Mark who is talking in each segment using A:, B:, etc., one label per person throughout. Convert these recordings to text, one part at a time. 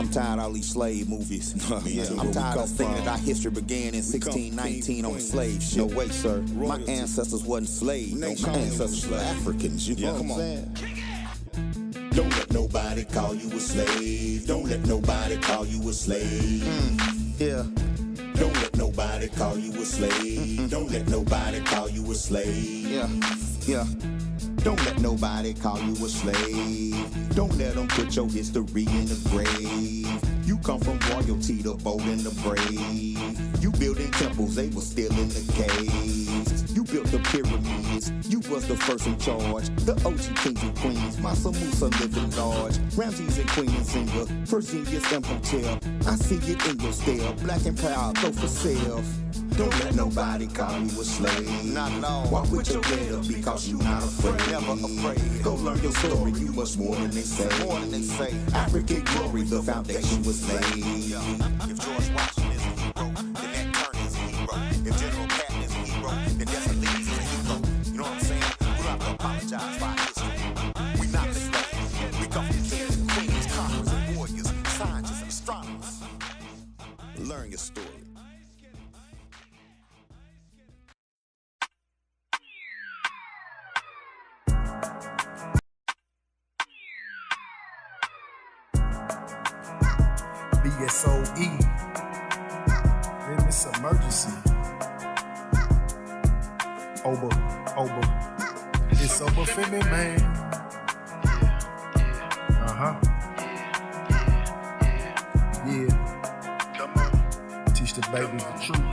A: I'm tired of all these slave movies. I'm tired of thinking that our history began in 1619 on a slave ship. No way, sir. My ancestors wasn't slaves. My ancestors were Africans. You know what I'm saying?
B: Don't let nobody call you a slave. Don't let nobody call you a slave.
A: Yeah.
B: Don't let nobody call you a slave. Don't let nobody call you a slave.
A: Yeah.
B: Don't let nobody call you a slave. Don't let them put your history in the grave. You come from royalty, the bold and the brave. You building temples, they were still in the caves. You built the pyramids, you was the first in charge. The OG kings and queens, Massa Musa living large. Ramses and Queen and Singer, first genius and hotel. I see it in your stare, black and proud, go for self. Don't let nobody call you a slave.
A: Not at all.
B: Walk with your head up because you're not afraid.
A: Never afraid.
B: Go learn your story, you much more than they say.
A: More than they say.
B: African glory, the foundation was laid.
A: If George Washington is a hero, then Nat Turner is a hero. If General Patton is a hero, then Jesse Lee is a hero. You know what I'm saying? We don't have to apologize for our history. We not the slaves. We come from kings and queens, conquerors and warriors, scientists and astronomers. Learn your story.
C: BSOE. It's emergency. Oba. It's over for me, man. Yeah. Come on. Teach the babies the truth.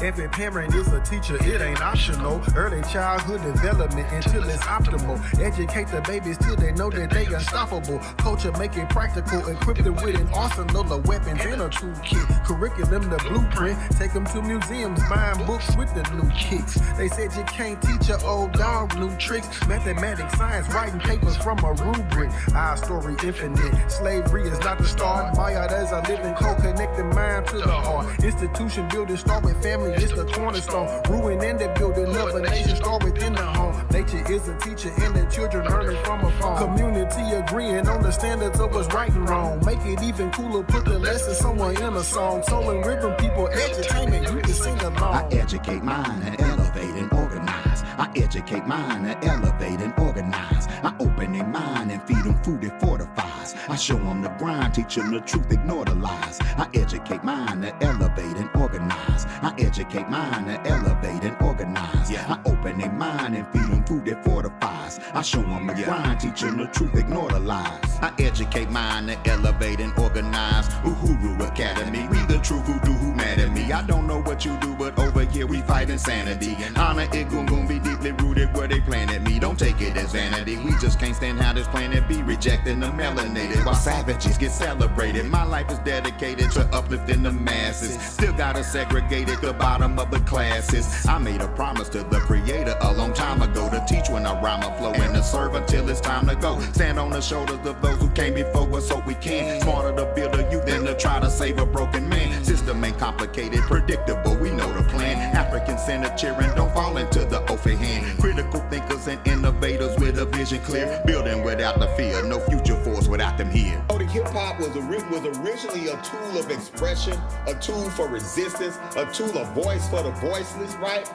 C: Every parent is a teacher, it ain't optional. Early childhood development until it's optimal. Educate the babies till they know that they unstoppable. Culture make it practical, equip them with an arsenal of weapons and a toolkit. Curriculum, the blueprint, take them to museums, buying books with the new kicks. They said you can't teach your old dog new tricks. Mathematics, science, writing papers from a rubric. Our story infinite, slavery is not the start. Maya, there's a living co-connecting mind to the heart. Institution building start with family. It's the cornerstone, ruining the building of a nation, start within the home. Nature is a teacher and the children learning from a phone. Community agreeing on the standards of what's right and wrong. Make it even cooler, put the lesson somewhere in a song. Soul and rhythm, people, entertainment, you can sing along.
B: I educate mine and elevate and organize. I educate mine and elevate and organize. I open their mind and feed them food that fortifies. I show them the grind, teach them the truth, ignore the lies. I educate mine and elevate and organize. I educate mine and elevate and organize. I open their mind and feed them food that fortifies. I show them the grind, teach them the truth, ignore the lies. I educate mine and elevate and organize. Uhuru Academy, we the true voodoo who mad at me. I don't know what you do, but over here we fight insanity. And honor it gon' be deeply rooted where they planted me. Don't take it as vanity. We just can't stand how this planet be rejecting the melanated while savages get celebrated. My life is dedicated to uplifting the masses. Still gotta segregate it, the bottom of the classes. I made a promise to the creator a long time ago to teach when I rhyme a flow and to serve until it's time to go. Stand on the shoulders of those who came before us, hope we can. Smarter to build a youth than to try to save a broken man. System ain't complicated, predictable, we know the plan. African centered cheering, don't fall into the open hand. Critical thinkers and innovators with a vision clear. Building without the fear, no future force without them here.
D: The hip-hop was originally a tool of expression, a tool for resistance, a tool of voice for the voiceless, right?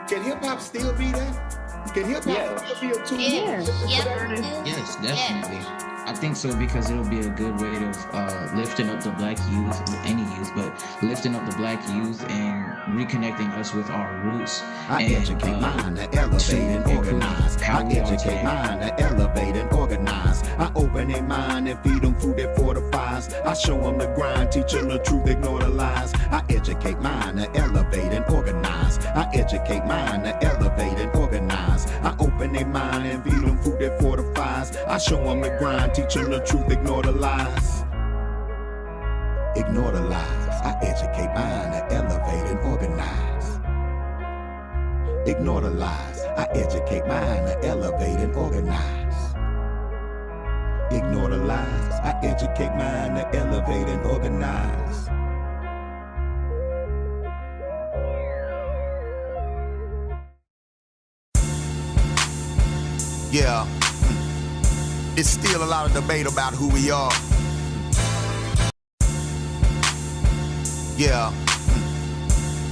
D: Can hip-hop still be that? Can hip-hop still be a tool?
E: Yes, definitely. I think so, because it'll be a good way of lifting up the black youth, any youth, but lifting up the black youth and reconnecting us with our roots.
B: I educate mine to elevate and organize. I educate mine to elevate and organize. I open their mind and feed them food that fortifies. I show them the grind, teach them the truth, ignore the lies. I educate mine to elevate and organize. I educate mine to elevate and organize. I open their mind and feed them food that fortifies. I show them the grind, teach them the truth, ignore the lies. Ignore the lies. I educate mine to elevate and organize. Ignore the lies. I educate mine to elevate and organize. Ignore the lies. I educate mine to elevate and organize.
A: Yeah. It's still a lot of debate about who we are. Yeah.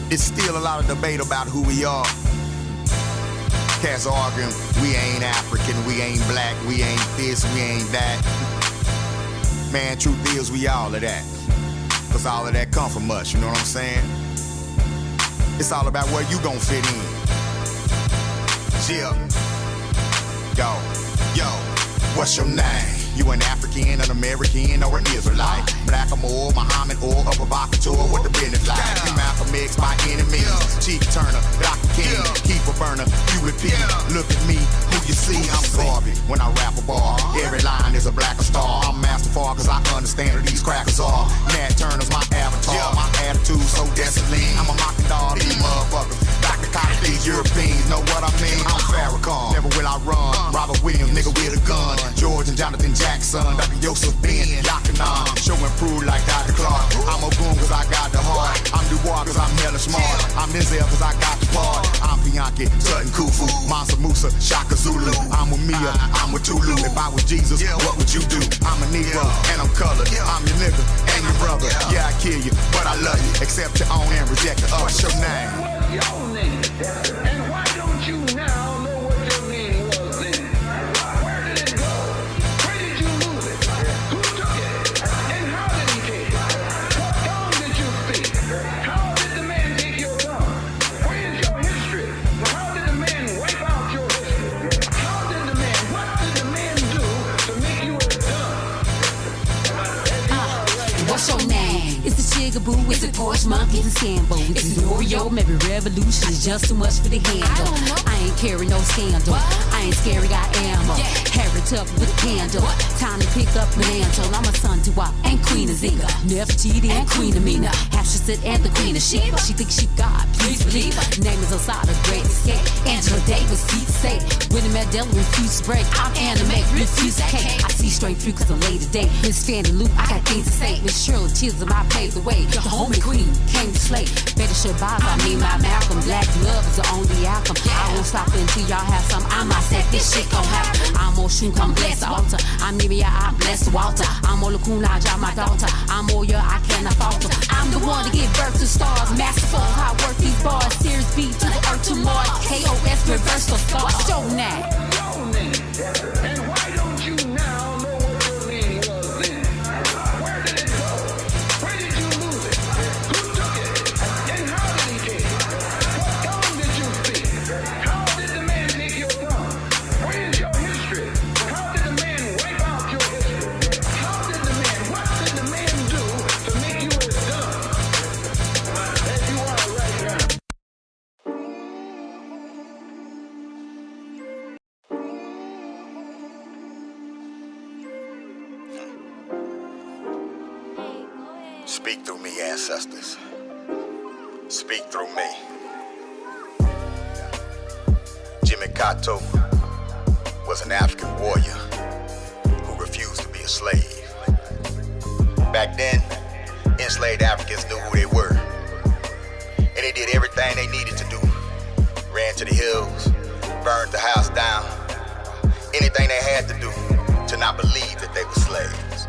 A: It's still a lot of debate about who we are. Cats arguing, we ain't African, we ain't black, we ain't this, we ain't that. Man, truth is, we all of that. Cause all of that come from us, you know what I'm saying? It's all about where you gon' fit in. Yeah. Yo, what's your name? You an African, an American, or an Israelite? Black or more, Muhammad or a provocateur, what the business like? You Malcolm X by any means. Chief Turner, Dr. King, keep a burner, you repeat. Look at me, who you see, I'm Garvey. When I rap a bar, every line is a blacker star. I'm Master Far, cause I understand who these crackers are. Nat Turner's my avatar, my attitude so desolate. I'm a mocking dog, these motherfuckers. Dr. Cotton, these Europeans, know what I mean? I'm Farrakhan, never will I run. Robert Williams, nigga with a gun. George and Jonathan Jackson, Dr. Yosef Ben, Yakanan. Show and prove like Dr. Clark. I'm a boom cause I got the heart. I'm Dubois cause I'm hella smart. I'm Denzel cause I got the part. I'm Bianchi, Sutton Kufu, Mansa Musa, Shaka Zulu. I'm with Mia, I'm with Tulu. If I was Jesus, what would you do? I'm a Negro and I'm colored. I'm your nigga and your brother. Yeah, I kill you, but I love you. Accept your own and reject the other. What's your name?
F: What's your name? And why don't you now know what your name was then? Where did it go? Where did you lose it? Who took it? And how did he take it? What tongue did you speak? How did the man take your tongue? Where is your history? How did the man wipe out your history? What did the man do to make you a dumb?
G: What's your name? It's the Chigaboo, it's the Porsche Monkey, it's the Sambo, it's the Oreo, maybe Revolution is just too much for the handle. I ain't carry no scandal, I ain't scary, I am a Harry Tuck with a candle. Time to pick up mantle. I'm a son to Wop and Queen of Zinga, Nefertiti and Queen Amina, Hatshepsut and the Queen of Sheba. She thinks she God, please believe her. Name is Osada, Great Escape. Angela Davis, Keith State. Winnie Mandela, refuse to break. I'm anime, refuse to hate. I see straight through cause I'm late today. Miss Fannie Lou, I got things to say. Miss Shirley Chisholm, I paved the way. The homie queen came to slay. Better Shabazz, I mean my Malcolm. Black love is the only outcome. I won't stop until y'all have some. I might set this shit gon' happen. I'm on shoot, come bless the altar. I'm Nivea, I bless Walter. I'm on Lacuna, I drop my daughter. I'm Oya, I cannot falter. I'm the one to give birth to stars. Masterful, how I work these bars. Series B to the earth to Mars. KOS, reverse the stars. Show now.
F: And why don't you now know what your name was then? Where did it go? Where did you lose it? Who took it? And how did he take it? What tongue did you speak? How did the man take your tongue? Where is your history? How did the man wipe out your history? What did the man do to make you as dumb as you are right now?
A: Speak through me, ancestors. Speak through me. Jimmy Kato was an African warrior who refused to be a slave. Back then, enslaved Africans knew who they were, and they did everything they needed to do. Ran to the hills, burned the house down, anything they had to do to not believe that they were slaves.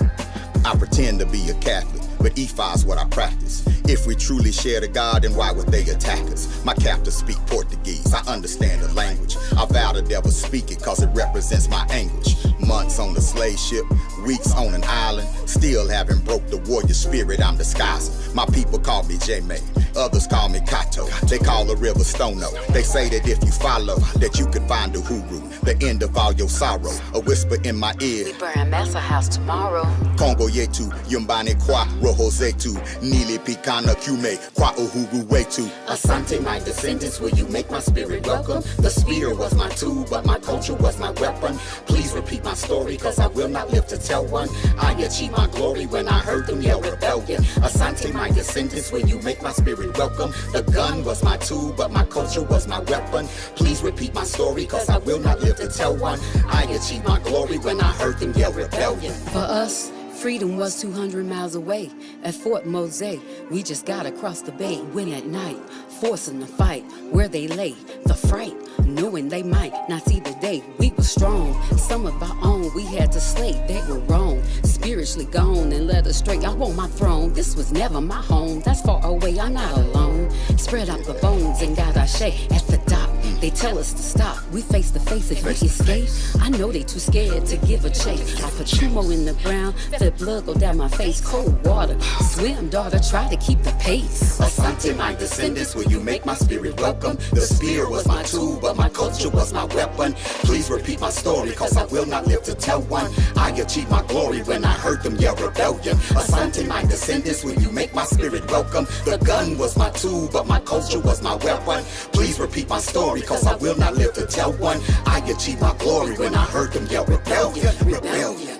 B: I pretend to be a Catholic, but Ephi's what I practice. If we truly share the God, then why would they attack us? My captors speak Portuguese, I understand the language. I vow to never speak it, cause it represents my anguish. Months on the slave ship, weeks on an island, still haven't broke the warrior spirit I'm disguising. My people call me J-May, others call me Kato. They call the river Stono. They say that if you follow, that you could find the Huru, the end of all your sorrow. A whisper in my ear,
G: We burn Massa House tomorrow.
B: Congo yetu, yumbane kwa roho zetu, nili pikana kume, kwa uhuru wetu.
H: Asante, my descendants, will you make my spirit welcome? The spear was my tool, but my culture was my weapon. Please repeat my story, cause I will not live to tell one. I achieved my glory when I heard them yell rebellion. Asante, my descendants, will you make my spirit welcome? The gun was my tool, but my culture was my weapon. Please repeat my story, cause I will not live to tell one. I achieved my glory when I heard them yell rebellion.
G: For us, Freedom was 200 miles away at Fort Mose. We just got across the bay when at night, forcing the fight where they lay. The fright, knowing they might not see the day. We were strong, some of our own we had to slay. They were wrong, spiritually gone and led us straight. I want my throne, this was never my home. That's far away, I'm not alone. Spread out the bones and got our shake at the dock. They tell us to stop, we face to face if we escape. I know they too scared to give a chase. I put Chumo in the ground, let blood go down my face. Cold water, swim daughter, try to keep the pace.
H: Asante, my descendants, will you make my spirit welcome? The spear was my tool, but my culture was my weapon. Please repeat my story, cause I will not live to tell one. I achieved my glory when I heard them yell rebellion. Asante, my descendants, will you make my spirit welcome? The gun was my tool, but my culture was my weapon. Please repeat my story, cause I will not live to tell one. I achieved my glory when I heard them yell rebellion, rebellion.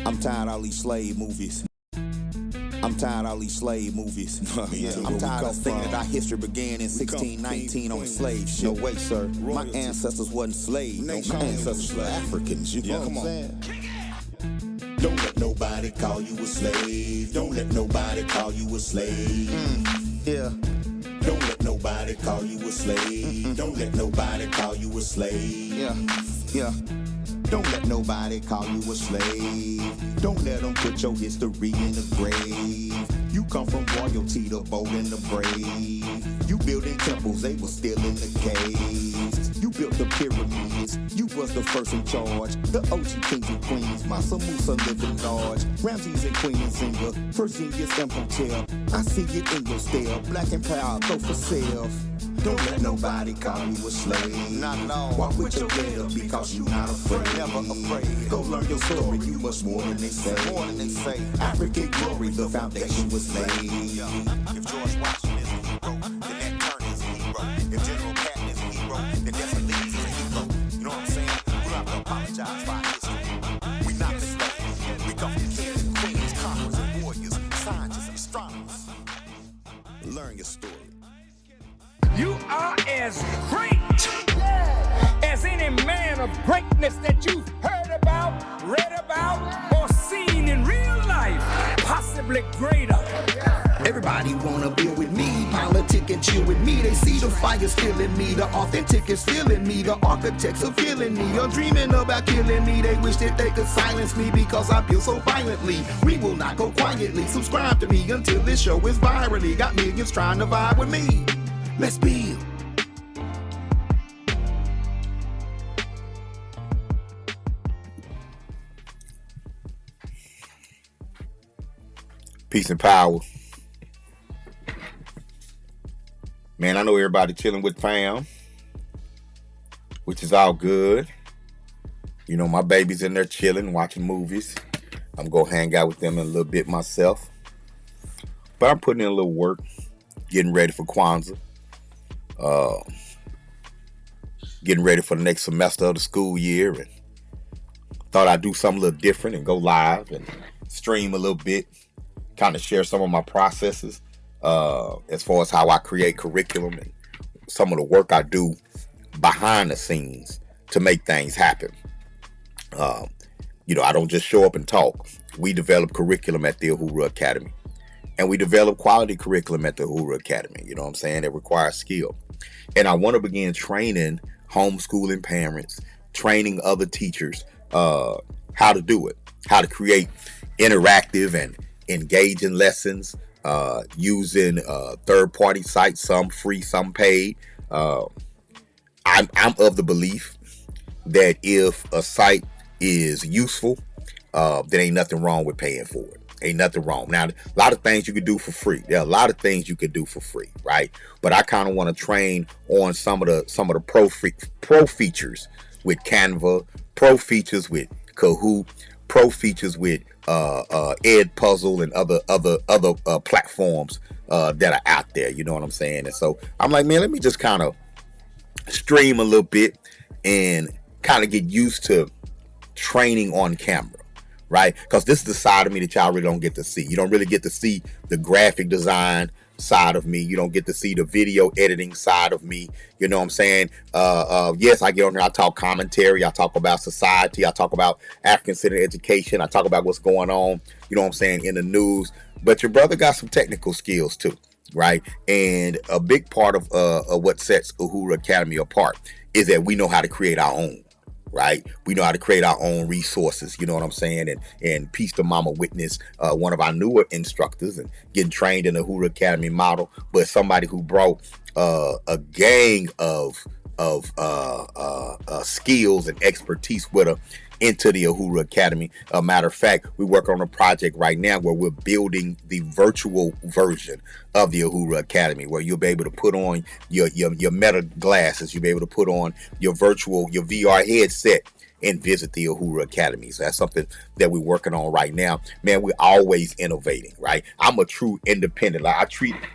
A: I'm tired of all these slave movies. I'm tired of all these slave movies. I'm tired of thinking that our history began in 1619 on slave ship. No way, sir. My ancestors wasn't slaves. My ancestors were Africans. You know what I'm saying?
B: Don't let nobody call you a slave. Don't let nobody call you a slave.
A: Yeah.
B: Don't let nobody call you a slave. Don't let nobody call you a slave.
A: Yeah.
B: Don't let nobody call you a slave. Don't let them put your history in the grave. You come from royalty, the bold and the brave. You building temples, they were still in the caves. You built the pyramids, you was the first in charge. The OG kings and queens, Massa Musa living large. Ramses and Queen and Singer, First Genius Imhotep. I see it in your stare, black and proud, go for self. Don't let nobody call you a slave.
A: Not at all.
B: Walk with your head up because you're not afraid.
A: Never afraid.
B: Go learn your story, you much more than they say.
A: More than they say.
B: African glory, the foundation was laid.
A: If George Washington is a hero, then Nat Turner is a hero. If General Patton is a hero, then Desmond Lee is a hero. You know what I'm saying? We don't have to apologize for our history. We not the slaves. We come from kings and queens, conquerors and warriors, scientists and astronomers. Learn your story.
I: You are as great as any man of greatness that you've heard about, read about, or seen in real life, possibly greater.
H: Everybody wanna build with me, politic and chill with me. They see the fire still in me, the authentic is still in me. The architects are feeling me, are dreaming about killing me. They wish that they could silence me because I feel so violently. We will not go quietly, subscribe to me until this show is virally. Got millions trying to vibe with me. Let's build.
D: Peace and power. Man, I know everybody chilling with fam, which is all good. You know, my baby's in there chilling, watching movies. I'm going to hang out with them in a little bit myself. But I'm putting in a little work, getting ready for Kwanzaa. Getting ready for the next semester of the school year, and thought I'd do something a little different and go live and stream a little bit, kind of share some of my processes as far as how I create curriculum and some of the work I do behind the scenes to make things happen. You know, I don't just show up and talk. We develop curriculum at the Uhuru Academy, and we develop quality curriculum at the Uhuru Academy. You know what I'm saying? It requires skill. And I want to begin training homeschooling parents, training other teachers how to do it, how to create interactive and engaging lessons using third-party sites, some free, some paid. I'm of the belief that if a site is useful, then ain't nothing wrong with paying for it. Ain't nothing wrong. Now, a lot of things you could do for free. There are a lot of things you could do for free, right? But I kind of want to train on some of the pro features with Canva, pro features with Kahoot, pro features with Edpuzzle and other platforms that are out there. You know what I'm saying? And so I'm like, man, let me just kind of stream a little bit and kind of get used to training on camera. Right? Because this is the side of me that y'all really don't get to see. You don't really get to see the graphic design,
A: side of me. You don't get to see the video editing side of me. You know what I'm saying? Yes, I get on here. I talk commentary. I talk about society. I talk about African-centered education. I talk about what's going on, you know what I'm saying, in the news. But your brother got some technical skills too, right? And a big part of what sets Uhuru Academy apart is that we know how to create our own. Right, we know how to create our own resources. You know what I'm saying? And peace to Mama Witness, one of our newer instructors, and getting trained in the Uhuru Academy model, but somebody who brought a gang of skills and expertise with her into the Uhuru Academy. A matter of fact, we work on a project right now where we're building the virtual version of the Uhuru Academy, where you'll be able to put on your meta glasses, you'll be able to put on your VR headset and visit the Uhuru Academy. So that's something that we're working on right now. Man, we're always innovating, right? I'm a true independent. Like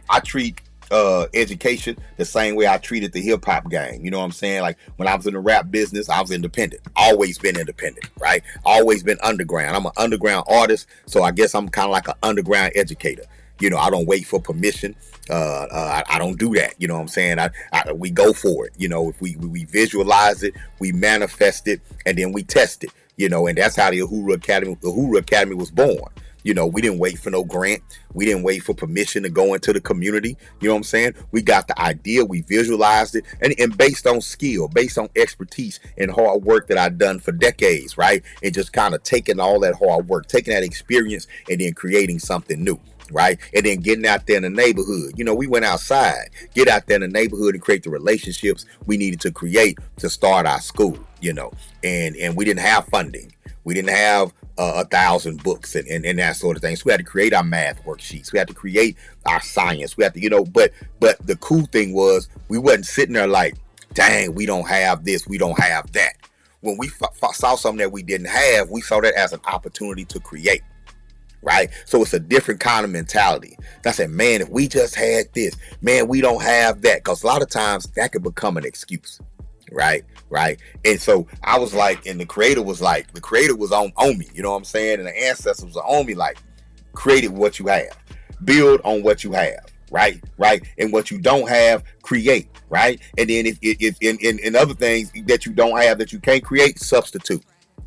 A: I treat education the same way I treated the hip hop game. You know what I'm saying? Like when I was in the rap business, I was independent. Always been independent, right? Always been underground. I'm an underground artist, so I guess I'm kind of like an underground educator. You know, I don't wait for permission. I don't do that. You know what I'm saying? We go for it. You know, if we visualize it, we manifest it, and then we test it. You know, and that's how the Uhuru Academy was born. You know, we didn't wait for no grant. We didn't wait for permission to go into the community. You know what I'm saying? We got the idea. We visualized it. And based on skill, based on expertise and hard work that I've done for decades, right? And just kind of taking all that hard work, taking that experience and then creating something new. Right. And then getting out there in the neighborhood. You know, we went outside, get out there in the neighborhood and create the relationships we needed to create to start our school, you know, and we didn't have funding. We didn't have 1,000 books and that sort of thing. So we had to create our math worksheets. We had to create our science. We had to, you know, but the cool thing was we wasn't sitting there like, dang, we don't have this, we don't have that. When we saw something that we didn't have, we saw that as an opportunity to create. Right. So it's a different kind of mentality. I said, man, if we just had this, man, we don't have that. Because a lot of times that could become an excuse. Right. Right. And so I was like, and the creator was on me. You know what I'm saying? And the ancestors was on me, like, create what you have, build on what you have. Right. Right. And what you don't have, create. Right. And then if in other things that you don't have that you can't create, substitute.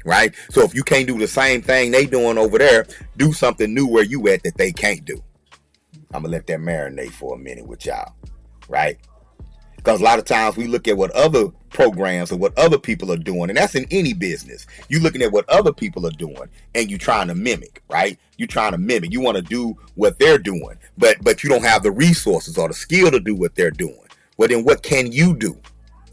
A: Right. So if you can't do the same thing they doing over there, do something new where you at that they can't do. I'm gonna let that marinate for a minute with y'all. Right. Because a lot of times we look at what other programs or what other people are doing, and that's in any business. You looking at what other people are doing and you trying to mimic, right? You trying to mimic. You want to do what they're doing, but you don't have the resources or the skill to do what they're doing. Well, then what can you do?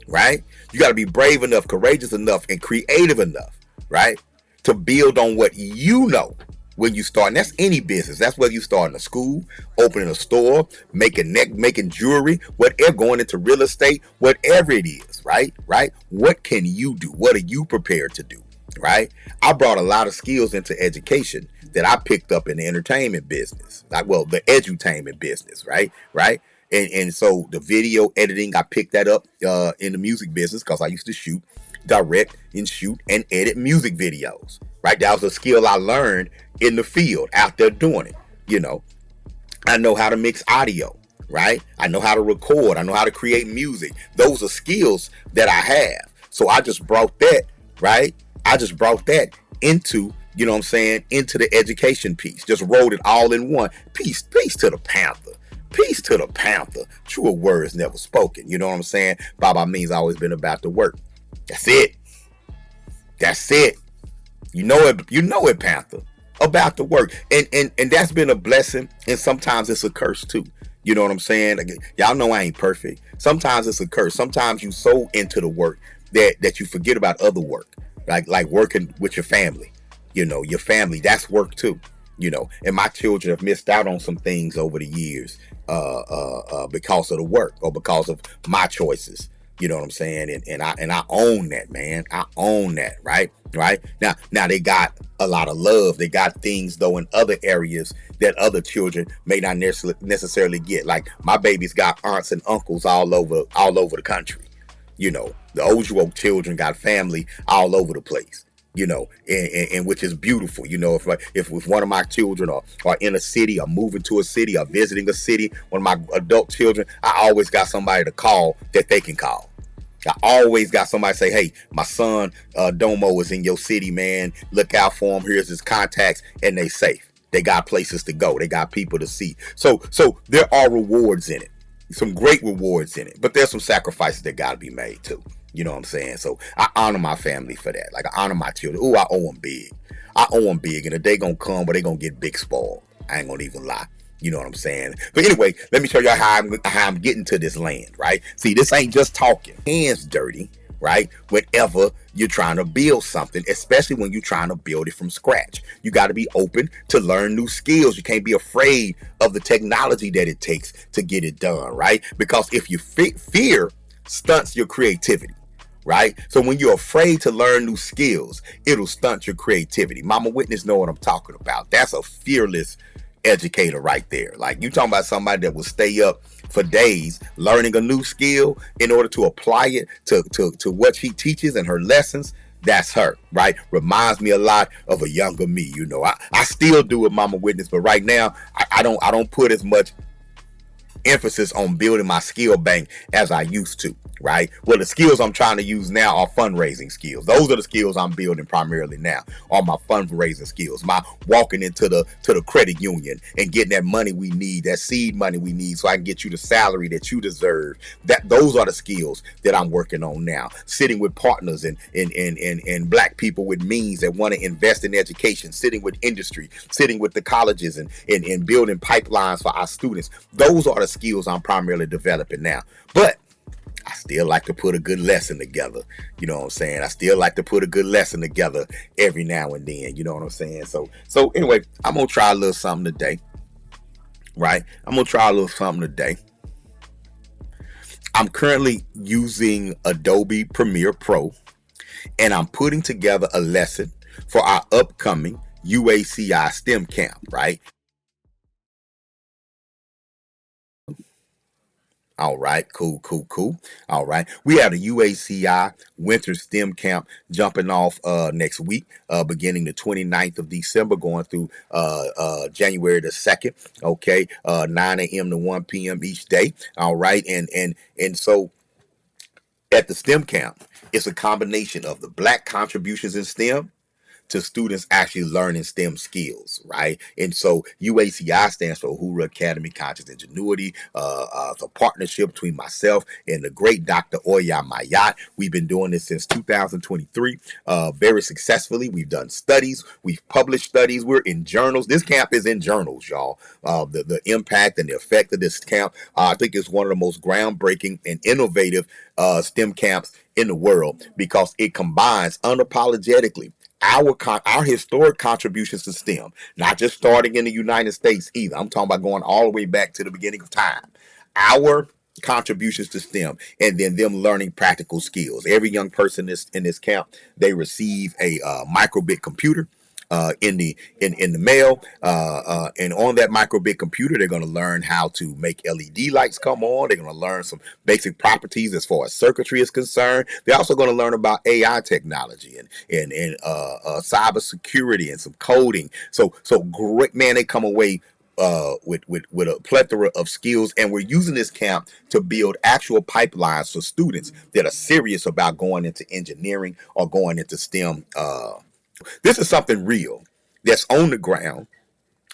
A: Right? You got to be brave enough, courageous enough, and creative enough. Right, to build on what you know when you start. And that's any business. That's whether you start in a school, opening a store, making jewelry, whatever, going into real estate, whatever it is. Right. What can you do? What are you prepared to do? Right. I brought a lot of skills into education that I picked up in the entertainment business. The edutainment business. Right. And so the video editing, I picked that up in the music business because I used to shoot, direct, and shoot and edit music videos. Right, that was a skill I learned in the field, out there doing it. You know, I know how to mix audio. Right, I know how to record. I know how to create music. Those are skills that I have. So I just brought that. Right, I just brought that into, you know what I'm saying, into the education piece. Just rolled it all in one. Peace to the Panther. Peace to the Panther. Truer words never spoken. You know what I'm saying? Baba means always been about the work. That's it. You know it, Panther. About the work. And that's been a blessing. And sometimes it's a curse too. You know what I'm saying? Like, y'all know I ain't perfect. Sometimes it's a curse. Sometimes you so into the work that you forget about other work. Like working with your family. You know, your family, that's work too. You know, and my children have missed out on some things over the years because of the work or because of my choices. You know what I'm saying? And I own that, man. I own that, right? Right? Now they got a lot of love. They got things though in other areas that other children may not necessarily get. Like my baby's got aunts and uncles all over the country. You know, the Ojo children got family all over the place.
J: and which is beautiful. If one of my children are in a city, or moving to a city, or visiting a city, one of my adult children, I always got somebody to call that they can call. I always got somebody say, hey, my son Domo is in your city, man. Look out for him. Here's his contacts, and they safe. They got places to go. They got people to see. So there are rewards in it. Some great rewards in it. But there's some sacrifices that got to be made too. You know what I'm saying? So I honor my family for that. Like, I honor my children. Ooh, I owe them big. I owe them big. And the day gonna come where they gonna get big spoiled. I ain't gonna even lie. You know what I'm saying? But anyway, let me show you how I'm getting to this land, right? See, this ain't just talking. Hands dirty, right? Whenever you're trying to build something, especially when you're trying to build it from scratch. You got to be open to learn new skills. You can't be afraid of the technology that it takes to get it done, right? Because if you fear stunts your creativity. Right? So when you're afraid to learn new skills, it'll stunt your creativity. Mama Witness know what I'm talking about. That's a fearless educator right there. Like, you talking about somebody that will stay up for days learning a new skill in order to apply it to what she teaches and her lessons. That's her, right? Reminds me a lot of a younger me. I still do it, Mama Witness, but right now I don't put as much emphasis on building my skill bank as I used to, right? Well, the skills I'm trying to use now are fundraising skills. Those are the skills I'm building primarily now, are my fundraising skills, my walking into the credit union and getting that money we need, that seed money we need, so I can get you the salary that you deserve. Those are the skills that I'm working on now. Sitting with partners and black people with means that want to invest in education, sitting with industry, sitting with the colleges and building pipelines for our students. Those are the skills I'm primarily developing now. But I still like to put a good lesson together. You know what I'm saying? I still like to put a good lesson together every now and then. You know what I'm saying? So anyway, I'm going to try a little something today. Right? I'm going to try a little something today. I'm currently using Adobe Premiere Pro, and I'm putting together a lesson for our upcoming UACI STEM camp, right? All right, cool. All right, we have the UACI Winter STEM Camp jumping off next week, beginning the 29th of December, going through January the 2nd. Okay, 9 a.m. to 1 p.m. each day. All right, and so at the STEM camp, it's a combination of the Black contributions in STEM to students actually learning STEM skills, right? And so UACI stands for Uhuru Academy Conscious Ingenuity. It's a partnership between myself and the great Dr. Oya Mayat. We've been doing this since 2023, very successfully. We've done studies. We've published studies. We're in journals. This camp is in journals, y'all. The impact and the effect of this camp, I think, is one of the most groundbreaking and innovative STEM camps in the world, because it combines unapologetically our historic contributions to STEM, not just starting in the United States either. I'm talking about going all the way back to the beginning of time. Our contributions to STEM, and then them learning practical skills. Every young person in this camp, they receive a microbit computer in the mail, and on that microbit computer, they're going to learn how to make LED lights come on. They're going to learn some basic properties as far as circuitry is concerned. They're also going to learn about AI technology and cyber security and some coding. So great, man. They come away with a plethora of skills, and we're using this camp to build actual pipelines for students that are serious about going into engineering or going into STEM. This is something real that's on the ground,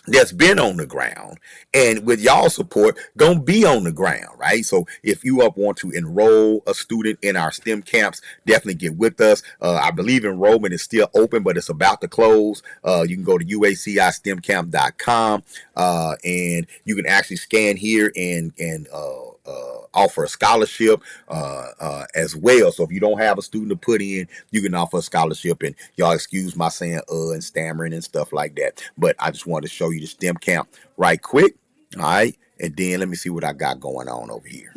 J: that's been on the ground, and with y'all support, gonna be on the ground, right? So if you want to enroll a student in our STEM camps, definitely get with us. I believe enrollment is still open, but it's about to close. You can go to uacistemcamp.com, and you can actually scan here and offer a scholarship as well. So if you don't have a student to put in, you can offer a scholarship. And y'all excuse my saying and stammering and stuff like that, but I just wanted to show you the STEM camp right quick. All right, and then let me see what I got going on over here.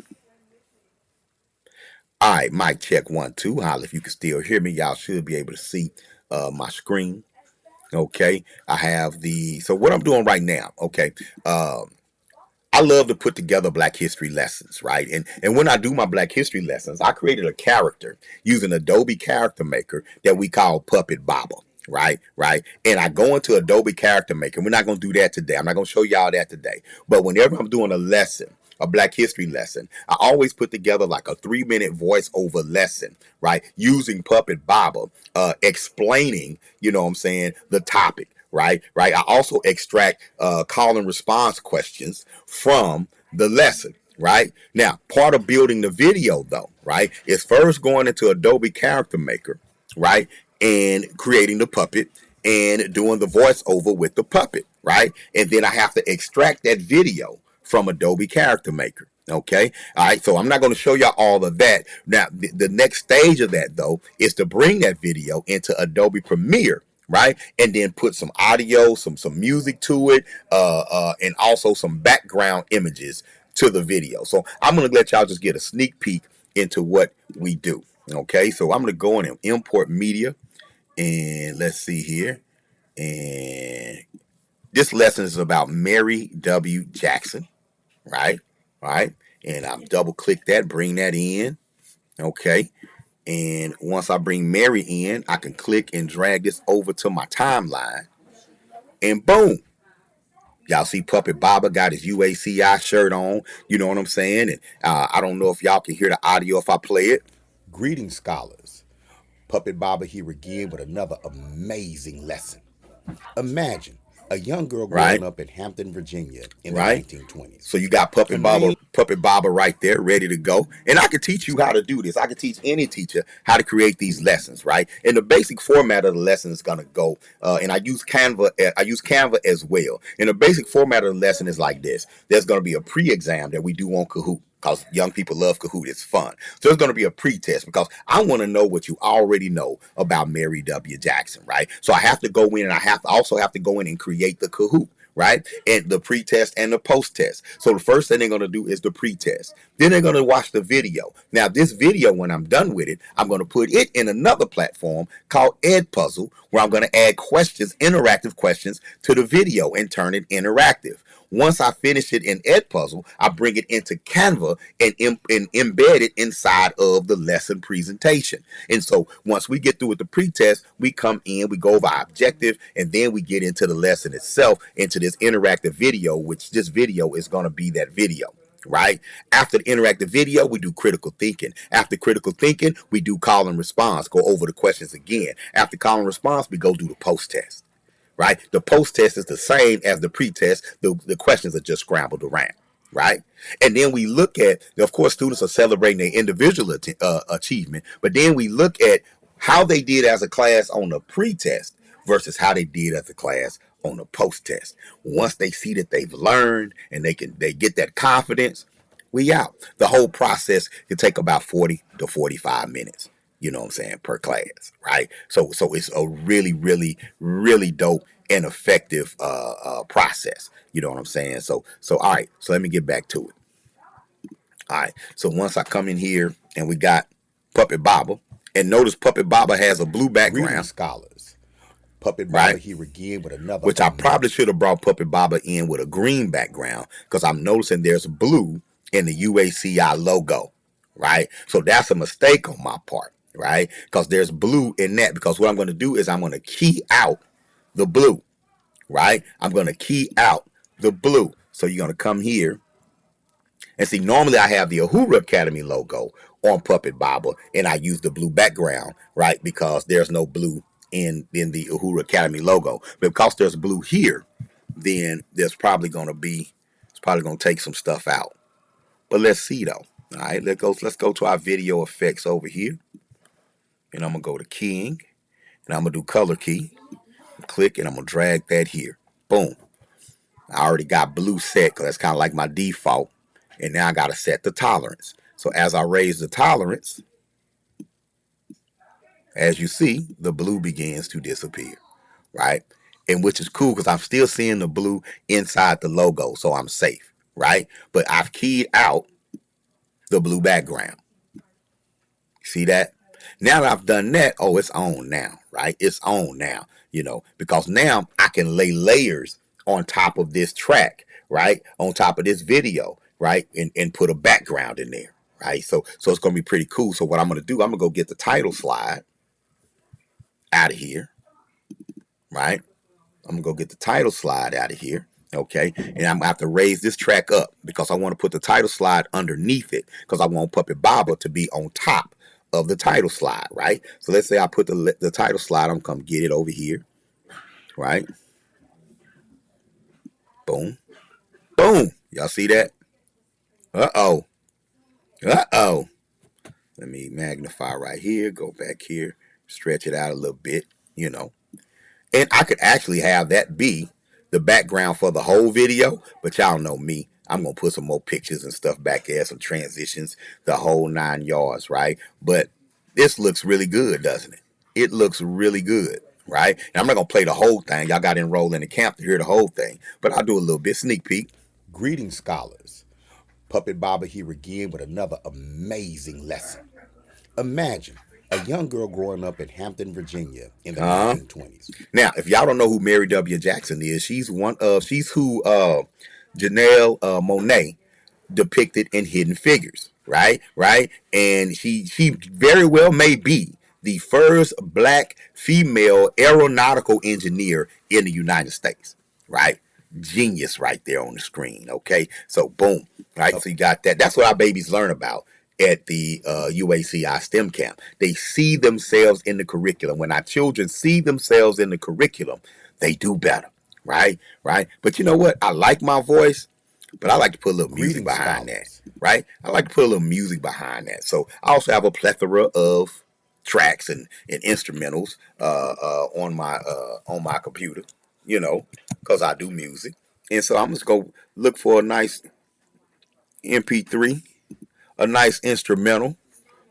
J: All right, mic check 1 2. Holla if you can still hear me. Y'all should be able to see my screen. Okay, I have so what I'm doing right now. Okay, I I love to put together Black History lessons, right? And when I do my Black History lessons, I created a character using Adobe Character Maker that we call Puppet Baba. Right. And I go into Adobe Character Maker. We're not going to do that today. I'm not going to show y'all that today. But whenever I'm doing a lesson, a Black History lesson, I always put together like a 3-minute voiceover lesson, right? Using Puppet Baba, explaining, you know what I'm saying, the topic, right? I also extract call and response questions from the lesson. Right now, part of building the video, though, right, is first going into Adobe Character Maker, right, and creating the puppet and doing the voiceover with the puppet, right, and then I have to extract that video from Adobe Character Maker. Okay, all right. So I'm not going to show y'all all of that. Now, the next stage of that, though, is to bring that video into Adobe Premiere, right, and then put some audio, some music to it, and also some background images to the video. So I'm going to let y'all just get a sneak peek into what we do. Okay, so I'm going to go in and import media, and let's see here. And this lesson is about Mary W. Jackson, right? And I'm double click that, bring that in. Okay, and once I bring Mary in, I can click and drag this over to my timeline, and boom. Y'all see Puppet Baba got his UACI shirt on. You know what I'm saying? And I don't know if y'all can hear the audio if I play it.
B: Greetings, scholars. Puppet Baba here again with another amazing lesson. Imagine a young girl growing up in Hampton, Virginia in the 1920s.
J: So you got Puppet Baba right there, ready to go. And I can teach you how to do this. I can teach any teacher how to create these lessons, right? And the basic format of the lesson is gonna go. And I use Canva. I use Canva as well. And the basic format of the lesson is like this. There's gonna be a pre-exam that we do on Kahoot, because young people love Kahoot. It's fun. So there's going to be a pre-test because I want to know what you already know about Mary W. Jackson, right? So I have to go in, and I also have to go in and create the Kahoot, right? And the pre-test and the post-test. So the first thing they're going to do is the pre-test. Then they're going to watch the video. Now, this video, when I'm done with it, I'm going to put it in another platform called Edpuzzle, where I'm going to add questions, interactive questions to the video and turn it interactive. Once I finish it in Edpuzzle, I bring it into Canva and embed it inside of the lesson presentation. And so once we get through with the pretest, we come in, we go over our objective, and then we get into the lesson itself, into this interactive video, which this video is going to be that video. Right? After the interactive video, we do critical thinking. After critical thinking, we do call and response, go over the questions again. After call and response, we go do the post test. Right? The post test is the same as the pre-test. The questions are just scrambled around. Right? And then we look at, of course, students are celebrating their individual achievement, but then we look at how they did as a class on the pre-test versus how they did as a class on the post-test. Once they see that they've learned and they get that confidence, we out. The whole process can take about 40 to 45 minutes. You know what I'm saying, per class, right? So it's a really, really, really dope and effective process. You know what I'm saying? So all right. So let me get back to it. All right. So once I come in here and we got Puppet Baba, and notice Puppet Baba has a blue background.
B: Greetings, scholars. Puppet Baba here again with another.
J: Which I probably should have brought Puppet Baba in with a green background, because I'm noticing there's blue in the UACI logo, right? So that's a mistake on my part. Right? Because there's blue in that. Because what I'm going to do is I'm going to key out the blue. Right? I'm going to key out the blue. So you're going to come here and see, normally I have the Uhuru Academy logo on Puppet Baba, and I use the blue background, right? Because there's no blue in the Uhuru Academy logo. But because there's blue here, then there's probably going to take some stuff out. But let's see though. All right, let's go to our video effects over here. And I'm going to go to keying, and I'm going to do color key, click, and I'm going to drag that here. Boom. I already got blue set because that's kind of like my default. And now I got to set the tolerance. So as I raise the tolerance, as you see, the blue begins to disappear, right? And which is cool because I'm still seeing the blue inside the logo, so I'm safe, right? But I've keyed out the blue background. See that? Now that I've done that, oh, it's on now, right? It's on now, because now I can lay layers on top of this track, right, on top of this video, right, and put a background in there, right? So it's gonna be pretty cool. So what I'm gonna do, I'm gonna go get the title slide out of here, right? I'm gonna go get the title slide out of here. Okay, and I'm gonna have to raise this track up because I want to put the title slide underneath it because I want Puppet Baba to be on top of the title slide, right? So let's say I put the title slide, I'm gonna come get it over here, right? Boom, boom. Y'all see that? Uh-oh. Uh-oh. Let me magnify right here, go back here, stretch it out a little bit, you know. And I could actually have that be the background for the whole video, but y'all know me. I'm going to put some more pictures and stuff back there, some transitions, the whole 9 yards, right? But this looks really good, doesn't it? It looks really good, right? And I'm not going to play the whole thing. Y'all got to enroll in the camp to hear the whole thing, but I'll do a little bit sneak peek.
B: Greetings, scholars. Puppet Baba here again with another amazing lesson. Imagine a young girl growing up in Hampton, Virginia in the 1920s.
J: Now, if y'all don't know who Mary W. Jackson is, she's who Janelle Monáe depicted in Hidden Figures, right? And she very well may be the first black female aeronautical engineer in the United States, right? Genius right there on the screen, okay? So boom, right? So you got that. That's what our babies learn about at the UACI STEM camp. They see themselves in the curriculum. When our children see themselves in the curriculum, they do better, right? But you know what? I like my voice, but I like to put a little music behind that, right? I like to put a little music behind that. So I also have a plethora of tracks and instrumentals on my computer, you know, because I do music. And so I'm just going to look for a nice MP3, a nice instrumental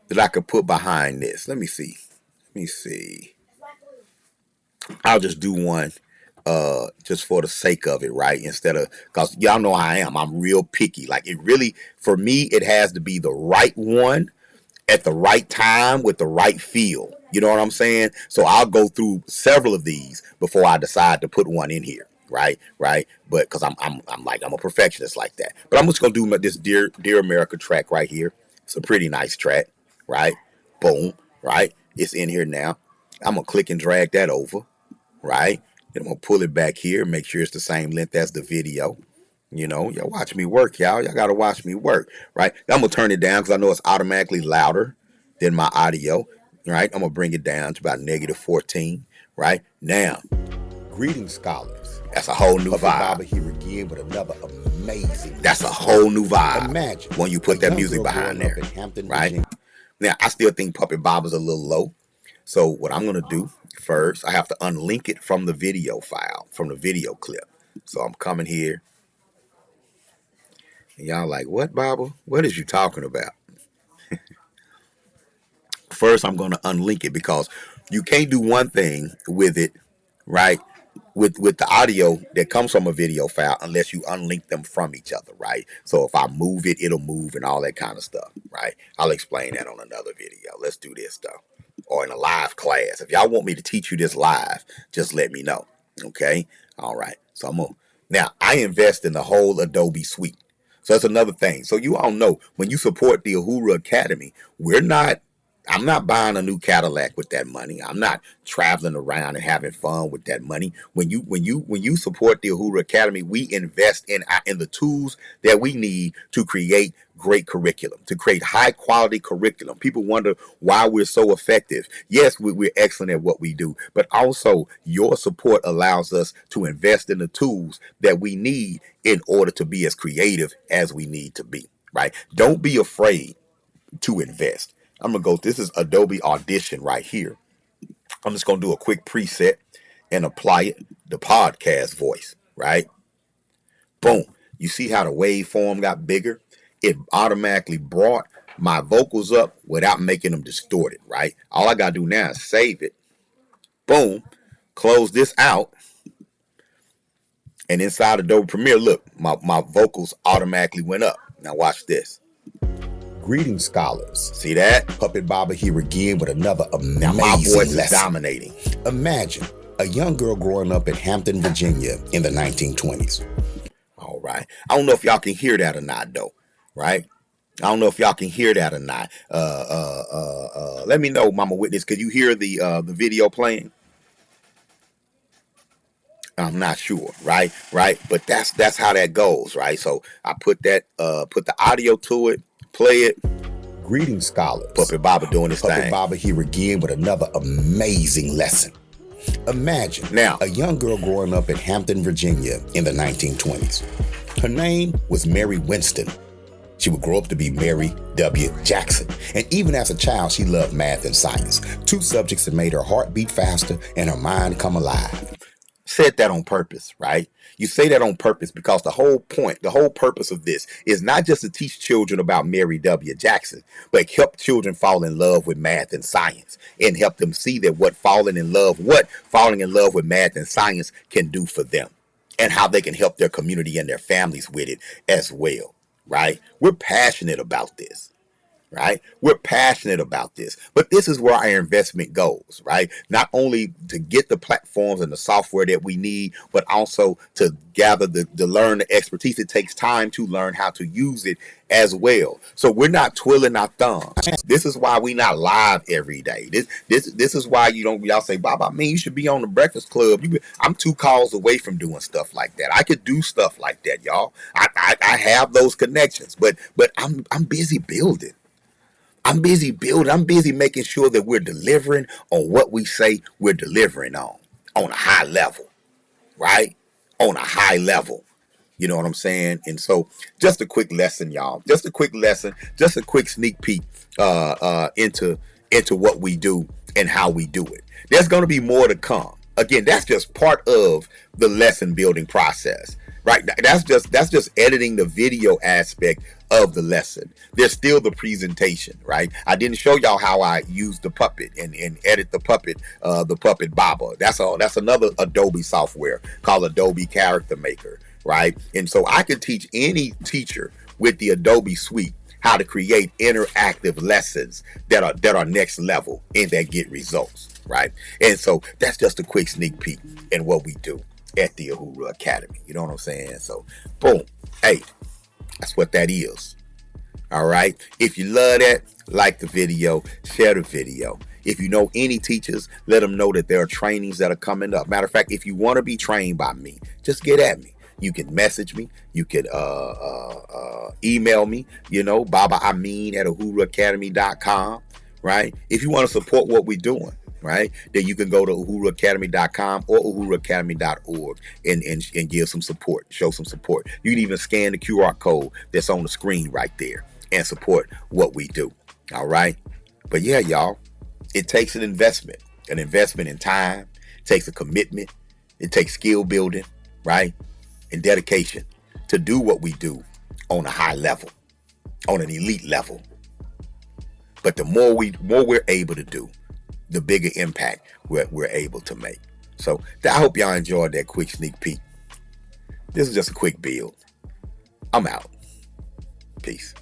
J: that I could put behind this. Let me see. I'll just do one just for the sake of it, right? Instead of, because y'all know I'm real picky. Like, it really, for me, it has to be the right one at the right time with the right feel. You know what I'm saying? So I'll go through several of these before I decide to put one in here, right? But because I'm a perfectionist like that. But I'm just gonna do this Dear America track right here. It's a pretty nice track, right? Boom, right? It's in here now. I'm gonna click and drag that over, right? Then I'm gonna pull it back here, make sure it's the same length as the video. You know, y'all watch me work, y'all. Y'all gotta watch me work, right? I'm gonna turn it down because I know it's automatically louder than my audio, right? I'm gonna bring it down to about -14, right? Now,
B: greetings, scholars.
J: That's a whole new
B: Puppet
J: vibe.
B: Baba here again with another amazing.
J: That's a whole new vibe.
B: Imagine
J: when you put that music behind there, right? Virginia. Now, I still think Puppet Baba's a little low. So what I'm gonna do first, I have to unlink it from the video file, from the video clip. So I'm coming here. And y'all like, what, Baba? What is you talking about? First, I'm going to unlink it because you can't do one thing with it, right? With the audio that comes from a video file unless you unlink them from each other, right? So if I move it, it'll move and all that kind of stuff, right? I'll explain that on another video. Let's do this, though. Or in a live class. If y'all want me to teach you this live, just let me know, okay? All right. So now, I invest in the whole Adobe suite. So that's another thing. So you all know, when you support the Uhuru Academy, I'm not buying a new Cadillac with that money. I'm not traveling around and having fun with that money. When you support the Uhuru Academy, we invest in the tools that we need to create great curriculum, to create high quality curriculum. People wonder why we're so effective. Yes, we're excellent at what we do, but also your support allows us to invest in the tools that we need in order to be as creative as we need to be, right? Don't be afraid to invest. I'm going to go, this is Adobe Audition right here. I'm just going to do a quick preset and apply it, the podcast voice, right? Boom. You see how the waveform got bigger? It automatically brought my vocals up without making them distorted, right? All I got to do now is save it. Boom. Close this out. And inside Adobe Premiere, look, my vocals automatically went up. Now watch this.
B: Greetings, scholars.
J: See that?
B: Puppet Baba here again with another amazing
J: now my voice
B: lesson.
J: Is dominating.
B: Imagine a young girl growing up in Hampton, Virginia in the 1920s.
J: All All right. I don't know if y'all can hear that or not, though. Right. I don't know if y'all can hear that or not. Let me know, Mama Witness. Could you hear the video playing? I'm not sure, right? But that's how that goes, right? So I put the audio to it, play it.
B: Greetings, scholars.
J: Puppet Baba doing his
B: Puppet
J: thing.
B: Baba here again with another amazing lesson. Imagine
J: now
B: a young girl growing up in Hampton, Virginia in the 1920s. Her name was Mary Winston. She would grow up to be Mary W. Jackson. And even as a child, she loved math and science, two subjects that made her heart beat faster and her mind come alive.
J: Said that on purpose, right? You say that on purpose because the whole purpose of this is not just to teach children about Mary W. Jackson, but help children fall in love with math and science and help them see that what falling in love with math and science can do for them and how they can help their community and their families with it as well, right? We're passionate about this. Right? We're passionate about this, but this is where our investment goes, right? Not only to get the platforms and the software that we need, but also to gather to learn the expertise. It takes time to learn how to use it as well. So we're not twiddling our thumbs. This is why we're not live every day. This is why y'all say, Bob, I mean, you should be on the Breakfast Club. I'm 2 calls away from doing stuff like that. I could do stuff like that, y'all. I have those connections, but I'm busy building. I'm busy building. I'm busy making sure that we're delivering on what we say we're delivering on a high level, right? On a high level. You know what I'm saying? And so just a quick lesson, y'all. Just a quick lesson. Just a quick sneak peek into what we do and how we do it. There's going to be more to come. Again, that's just part of the lesson building process, right? That's just editing the video aspect of the lesson. There's still the presentation, right? I didn't show y'all how I use the puppet and edit the puppet Baba. That's another Adobe software called Adobe Character Maker, right? And so I can teach any teacher with the Adobe suite how to create interactive lessons that are next level and that get results, right? And so that's just a quick sneak peek in what we do at the Uhuru Academy. You know what I'm saying? So boom, hey, that's what that is. All right. If you love that, like the video, share the video. If you know any teachers, let them know that there are trainings that are coming up. Matter of fact, if you want to be trained by me, just get at me. You can message me. You can email me, Baba Amin at uhuruacademy.com, right? If you want to support what we're doing, right, then you can go to uhuruacademy.com or uhuruacademy.org and give some support, show some support. You can even scan the QR code that's on the screen right there and support what we do. All right. But yeah, y'all, it takes an investment in time. It takes a commitment. It takes skill building, right, and dedication to do what we do on a high level, on an elite level. But the more we're able to do, the bigger impact we're able to make. So I hope y'all enjoyed that quick sneak peek. This is just a quick build. I'm out. Peace.